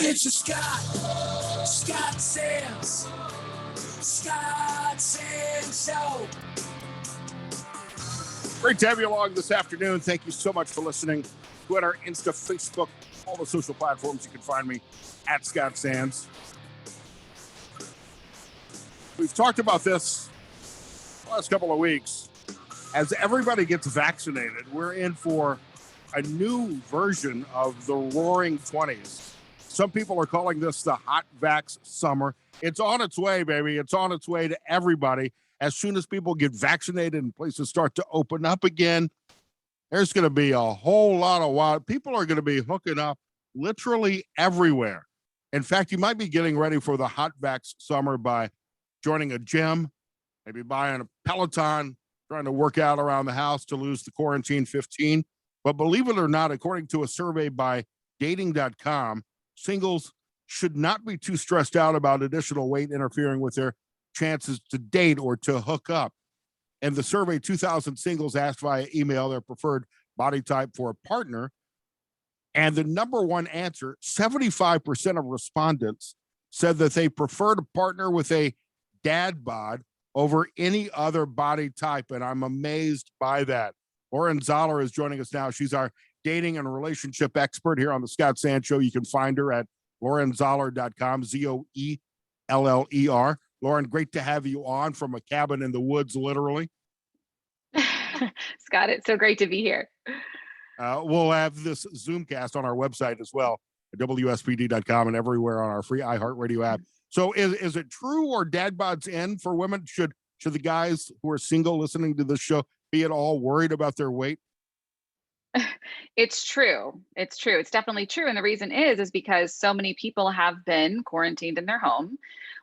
It's a Scott Sands Show. Great to have you along this afternoon. Thank you so much for listening. Twitter, Insta, Facebook, all the social platforms. You can find me at Scott Sands. We've talked about this the last couple of weeks. As everybody gets vaccinated, we're in for a new version of the Roaring 20s. Some people are calling this the hot vax summer. It's on its way, baby. It's on its way to everybody. As soon as people get vaccinated and places start to open up again, there's going to be a whole lot of wild. People are going to be hooking up literally everywhere. In fact, you might be getting ready for the hot vax summer by joining a gym, maybe buying a Peloton, trying to work out around the house to lose the quarantine 15. But believe it or not, according to a survey by dating.com, singles should not be too stressed out about additional weight interfering with their chances to date or to hook up. And the survey, 2,000 singles asked via email their preferred body type for a partner. And the number one answer, 75% of respondents said that they prefer to partner with a dad bod over any other body type. And I'm amazed by that. Lauren Zoeller is joining us now. She's our dating and relationship expert here on the Scott Sands Show. You can find her at laurenzoeller.com, Zoeller. Lauren, great to have you on from a cabin in the woods, literally. Scott, it's so great to be here. We'll have this Zoomcast on our website as well, at WSPD.com and everywhere on our free iHeartRadio app. So is it true or dad bods end for women? Should the guys who are single listening to this show be at all worried about their weight? It's true. It's true. It's definitely true. And the reason is because so many people have been quarantined in their home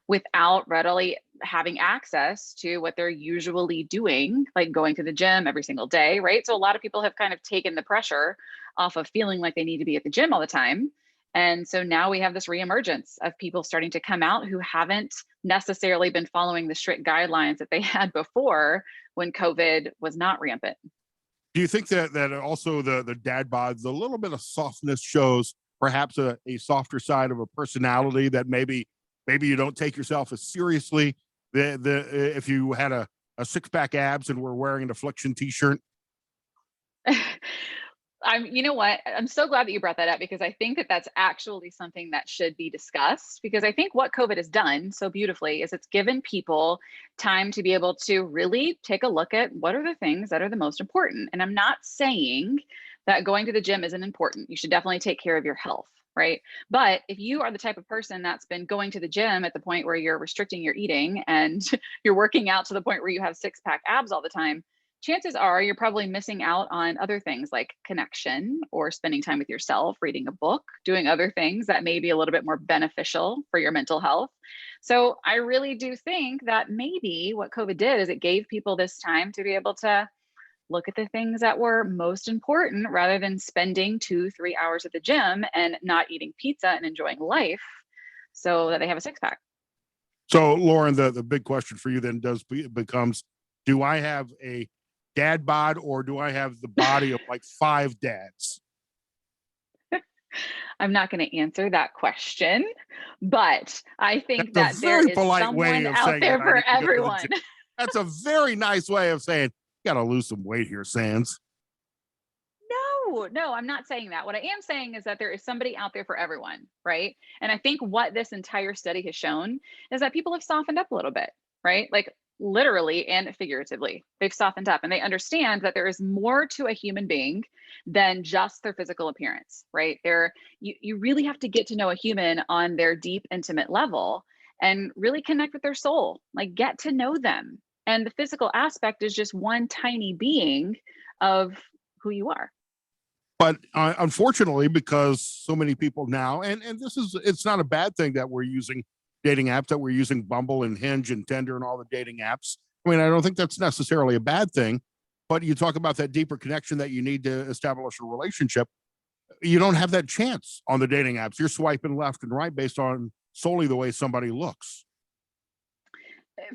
without readily having access to what they're usually doing, like going to the gym every single day, right? So a lot of people have kind of taken the pressure off of feeling like they need to be at the gym all the time. And so now we have this reemergence of people starting to come out who haven't necessarily been following the strict guidelines that they had before when COVID was not rampant. Do you think that also the dad bods, a little bit of softness shows perhaps a softer side of a personality that maybe you don't take yourself as seriously if you had a six-pack abs and were wearing an Affliction t-shirt? You know what? I'm so glad that you brought that up, because I think that that's actually something that should be discussed, because I think what COVID has done so beautifully is it's given people time to be able to really take a look at what are the things that are the most important. And I'm not saying that going to the gym isn't important. You should definitely take care of your health, right? But if you are the type of person that's been going to the gym at the point where you're restricting your eating and you're working out to the point where you have six-pack abs all the time, chances are you're probably missing out on other things like connection or spending time with yourself, reading a book, doing other things that may be a little bit more beneficial for your mental health. So I really do think that maybe what COVID did is it gave people this time to be able to look at the things that were most important rather than spending 2-3 hours at the gym and not eating pizza and enjoying life so that they have a six-pack. So Lauren, the big question for you then becomes, do I have a dad bod or do I have the body of like 5 dads? I'm not going to answer that question, but I think that there is someone out there for everyone. That's a very nice way of saying, you got to lose some weight here, Sands. No, I'm not saying that. What I am saying is that there is somebody out there for everyone, right? And I think what this entire study has shown is that people have softened up a little bit, right? Like literally and figuratively, they've softened up and they understand that there is more to a human being than just their physical appearance, right? You really have to get to know a human on their deep, intimate level and really connect with their soul, like get to know them. And the physical aspect is just one tiny being of who you are. But unfortunately, because so many people now, and it's not a bad thing that we're using dating apps, that we're using Bumble and Hinge and Tinder and all the dating apps. I mean, I don't think that's necessarily a bad thing, but you talk about that deeper connection that you need to establish a relationship. You don't have that chance on the dating apps. You're swiping left and right based on solely the way somebody looks.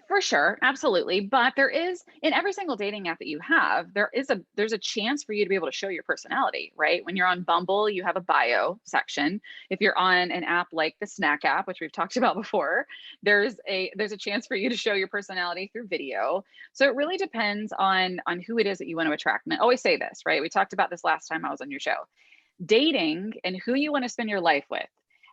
For sure, absolutely. But there is, in every single dating app that you have, there's a chance for you to be able to show your personality, right? When you're on Bumble, you have a bio section. If you're on an app like the Snack app, which we've talked about before, there's a chance for you to show your personality through video. So it really depends on who it is that you want to attract. And I always say this, right? We talked about this last time I was on your show. Dating and who you want to spend your life with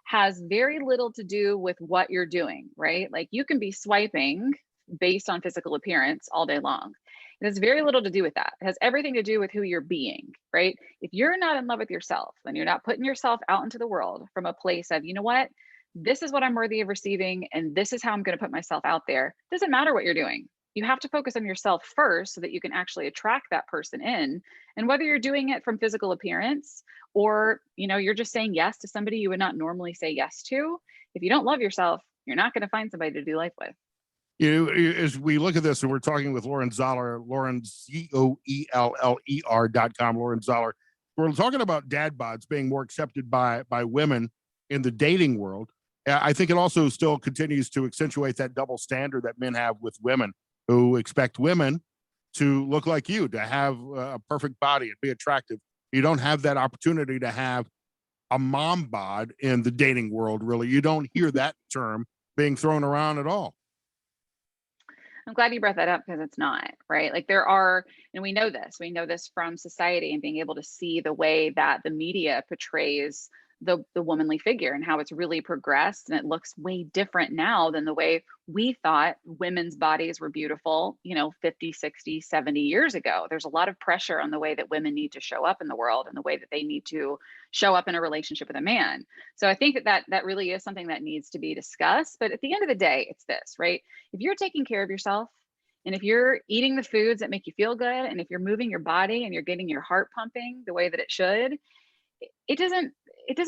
has very little to do with what you're doing, right? Like you can be swiping based on physical appearance all day long. It has very little to do with that. It has everything to do with who you're being, right? If you're not in love with yourself and you're not putting yourself out into the world from a place of, you know what, this is what I'm worthy of receiving, and this is how I'm going to put myself out there, doesn't matter what you're doing. You have to focus on yourself first so that you can actually attract that person in. And whether you're doing it from physical appearance or you're just saying yes to somebody you would not normally say yes to, if you don't love yourself, you're not going to find somebody to do life with. As we look at this, and we're talking with Lauren Zoeller, Lauren ZOELLER.com, Lauren Zoeller. We're talking about dad bods being more accepted by women in the dating world. I think it also still continues to accentuate that double standard that men have with women, who expect women to look like you, to have a perfect body and be attractive. You don't have that opportunity to have a mom bod in the dating world, really. You don't hear that term being thrown around at all. I'm glad you brought that up because it's not, right? Like there are, and we know this from society and being able to see the way that the media portrays the womanly figure and how it's really progressed, and it looks way different now than the way we thought women's bodies were beautiful 50, 60, 70 years ago. There's a lot of pressure on the way that women need to show up in the world and the way that they need to show up in a relationship with a man. So I think that really is something that needs to be discussed. But at the end of the day, it's this, right? If you're taking care of yourself, and if you're eating the foods that make you feel good, and if you're moving your body and you're getting your heart pumping the way that it should, it doesn't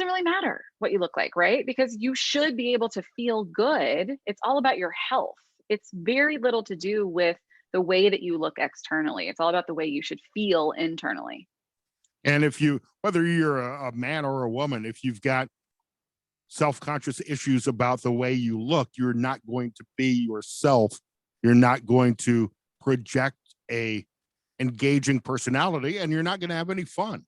really matter what you look like, right? Because you should be able to feel good. It's all about your health. It's very little to do with the way that you look externally. It's all about the way you should feel internally. And whether you're a man or a woman, if you've got self-conscious issues about the way you look, you're not going to be yourself. You're not going to project a engaging personality, and you're not going to have any fun.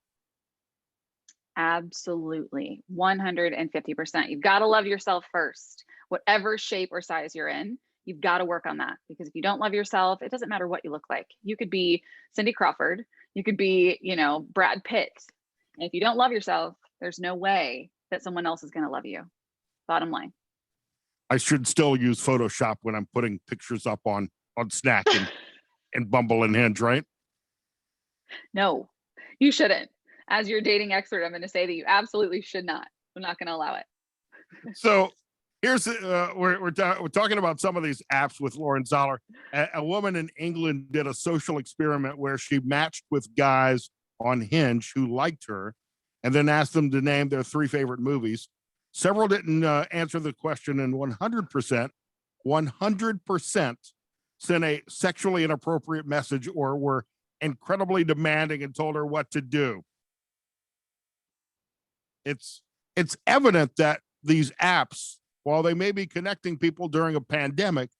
Absolutely. 150%. You've got to love yourself first. Whatever shape or size you're in, you've got to work on that, because if you don't love yourself, it doesn't matter what you look like. You could be Cindy Crawford, you could be, Brad Pitt. And if you don't love yourself, there's no way that someone else is going to love you. Bottom line. I should still use Photoshop when I'm putting pictures up on Snack and Bumble and Hinge, right? No, you shouldn't. As your dating expert, I'm going to say that you absolutely should not. I'm not going to allow it. So here's we're talking about some of these apps with Lauren Zoeller. A woman in England did a social experiment where she matched with guys on Hinge who liked her, and then asked them to name their 3 favorite movies. Several didn't answer the question, and 100% sent a sexually inappropriate message or were incredibly demanding and told her what to do. It's evident that these apps, while they may be connecting people during a pandemic,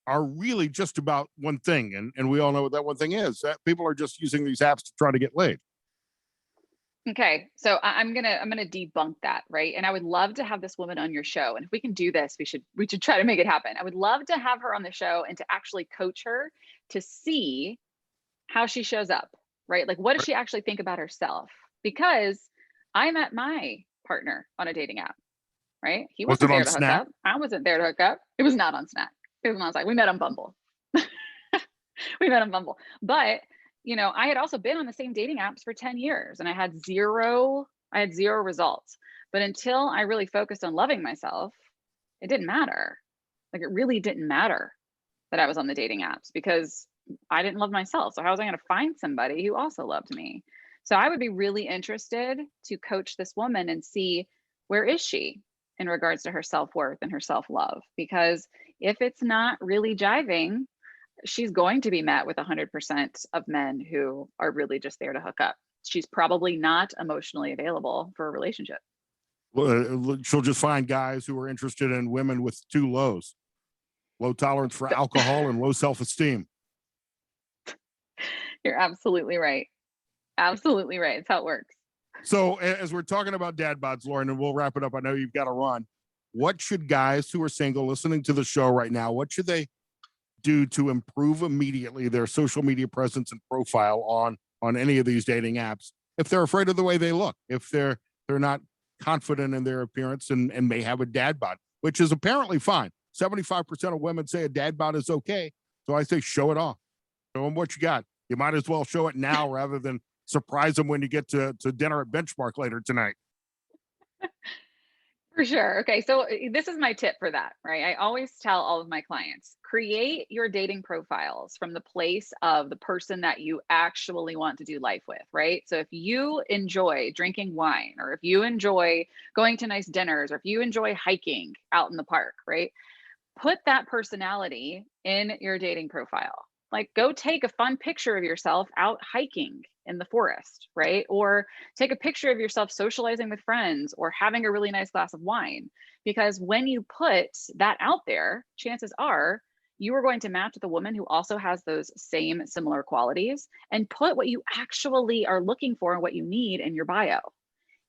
are really just about one thing. And we all know what that one thing is. That people are just using these apps to try to get laid. Okay, so I'm gonna debunk that, right? And I would love to have this woman on your show. And if we can do this, we should try to make it happen. I would love to have her on the show and to actually coach her to see how she shows up, right? Like, what does she actually think about herself? Because I met my partner on a dating app, right? He wasn't there to hook up. I wasn't there to hook up. It was not on Snack. It was not on. We met on Bumble. But I had also been on the same dating apps for 10 years and I had zero results. But until I really focused on loving myself, it didn't matter. Like, it really didn't matter that I was on the dating apps because I didn't love myself. So how was I going to find somebody who also loved me? So I would be really interested to coach this woman and see, where is she in regards to her self-worth and her self-love? Because if it's not really jiving, she's going to be met with 100% of men who are really just there to hook up. She's probably not emotionally available for a relationship. She'll just find guys who are interested in women with 2 lows. low tolerance for alcohol, and low self-esteem. You're absolutely right. Absolutely right. It's how it works. So as we're talking about dad bods, Lauren, and we'll wrap it up. I know you've got to run. What should guys who are single listening to the show right now, what should they do to improve immediately their social media presence and profile on any of these dating apps if they're afraid of the way they look, if they're not confident in their appearance and may have a dad bod, which is apparently fine. 75% of women say a dad bod is okay. So I say show it off. Show them what you got. You might as well show it now rather than surprise them when you get to dinner at Benchmark later tonight. For sure. Okay. So this is my tip for that, right? I always tell all of my clients, create your dating profiles from the place of the person that you actually want to do life with, right? So if you enjoy drinking wine, or if you enjoy going to nice dinners, or if you enjoy hiking out in the park, right? Put that personality in your dating profile. Like, go take a fun picture of yourself out hiking in the forest, right? Or take a picture of yourself socializing with friends or having a really nice glass of wine. Because when you put that out there, chances are you are going to match with a woman who also has those same similar qualities, and put what you actually are looking for and what you need in your bio.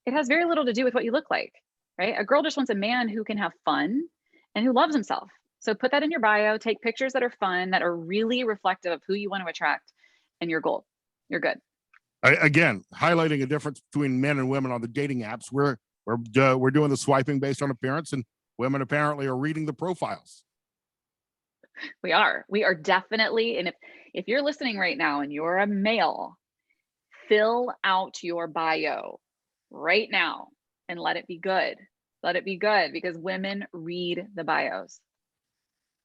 It has very little to do with what you look like, right? A girl just wants a man who can have fun and who loves himself. So put that in your bio, take pictures that are fun, that are really reflective of who you want to attract, and you're gold. You're good. Again, highlighting a difference between men and women on the dating apps. We're doing the swiping based on appearance, and women apparently are reading the profiles. We are definitely, and if you're listening right now and you're a male, fill out your bio right now and let it be good. Let it be good, because women read the bios.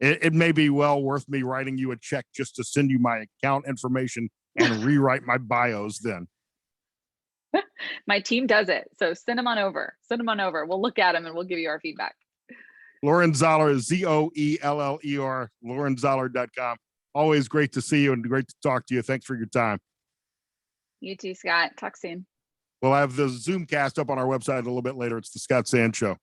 It may be well worth me writing you a check just to send you my account information and rewrite my bios then. My team does it. So send them on over. Send them on over. We'll look at them and we'll give you our feedback. Lauren Zoeller is Zoeller, LaurenZoeller.com. Always great to see you and great to talk to you. Thanks for your time. You too, Scott. Talk soon. We'll have the Zoomcast up on our website a little bit later. It's the Scott Sand Show.